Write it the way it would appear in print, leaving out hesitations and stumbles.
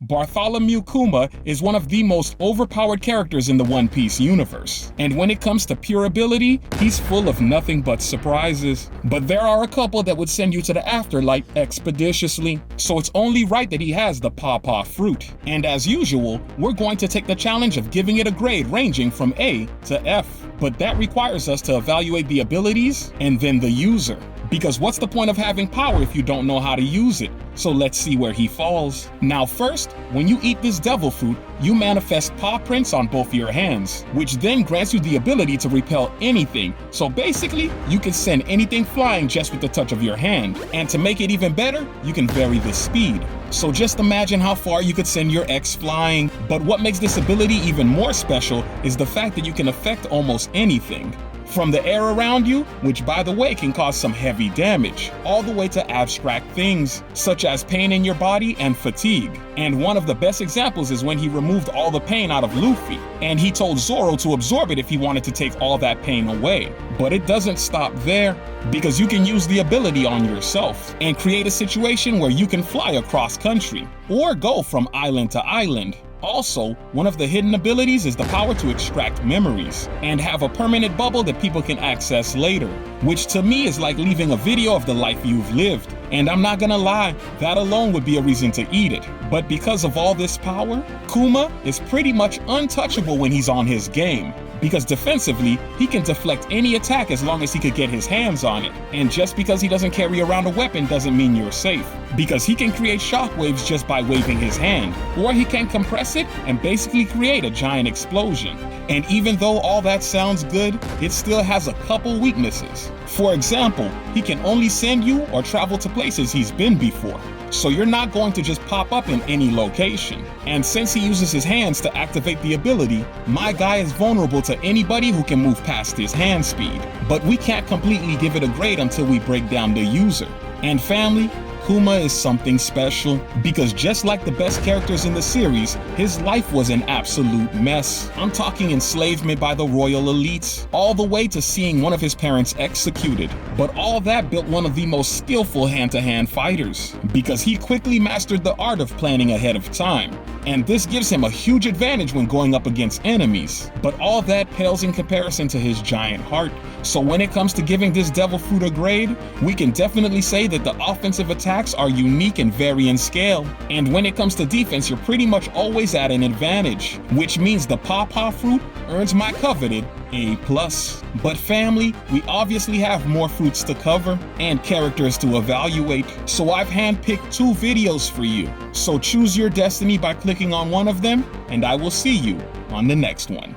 Bartholomew Kuma is one of the most overpowered characters in the One Piece universe. And when it comes to pure ability, he's full of nothing but surprises. But there are a couple that would send you to the afterlife expeditiously. So it's only right that he has the Paw Paw fruit. And as usual, we're going to take the challenge of giving it a grade ranging from A to F. But that requires us to evaluate the abilities and then the user. Because what's the point of having power if you don't know how to use it? So let's see where he falls. Now first, when you eat this devil fruit, you manifest paw prints on both your hands, which then grants you the ability to repel anything. So basically, you can send anything flying just with the touch of your hand. And to make it even better, you can vary the speed. So just imagine how far you could send your ex flying. But what makes this ability even more special is the fact that you can affect almost anything. From the air around you, which by the way can cause some heavy damage, all the way to abstract things, such as pain in your body and fatigue. And one of the best examples is when he removed all the pain out of Luffy, and he told Zoro to absorb it if he wanted to take all that pain away. But it doesn't stop there, because you can use the ability on yourself and create a situation where you can fly across country, or go from island to island. Also, one of the hidden abilities is the power to extract memories and have a permanent bubble that people can access later, which to me is like leaving a video of the life you've lived. And I'm not gonna lie, that alone would be a reason to eat it. But because of all this power, Kuma is pretty much untouchable when he's on his game. Because defensively, he can deflect any attack as long as he could get his hands on it. And just because he doesn't carry around a weapon doesn't mean you're safe. Because he can create shockwaves just by waving his hand. Or he can compress it and basically create a giant explosion. And even though all that sounds good, it still has a couple weaknesses. For example, he can only send you or travel to places he's been before. So you're not going to just pop up in any location. And since he uses his hands to activate the ability, my guy is vulnerable to anybody who can move past his hand speed. But we can't completely give it a grade until we break down the user. And family, Kuma is something special because just like the best characters in the series, his life was an absolute mess. I'm talking enslavement by the royal elites, all the way to seeing one of his parents executed. But all that built one of the most skillful hand-to-hand fighters because he quickly mastered the art of planning ahead of time. And this gives him a huge advantage when going up against enemies. But all that pales in comparison to his giant heart. So when it comes to giving this devil fruit a grade, we can definitely say that the offensive attacks are unique and vary in scale. And when it comes to defense, you're pretty much always at an advantage, which means the Paw Paw fruit earns my coveted A+. But family, we obviously have more fruits to cover and characters to evaluate, so I've handpicked 2 videos for you. So choose your destiny by clicking on one of them, and I will see you on the next one.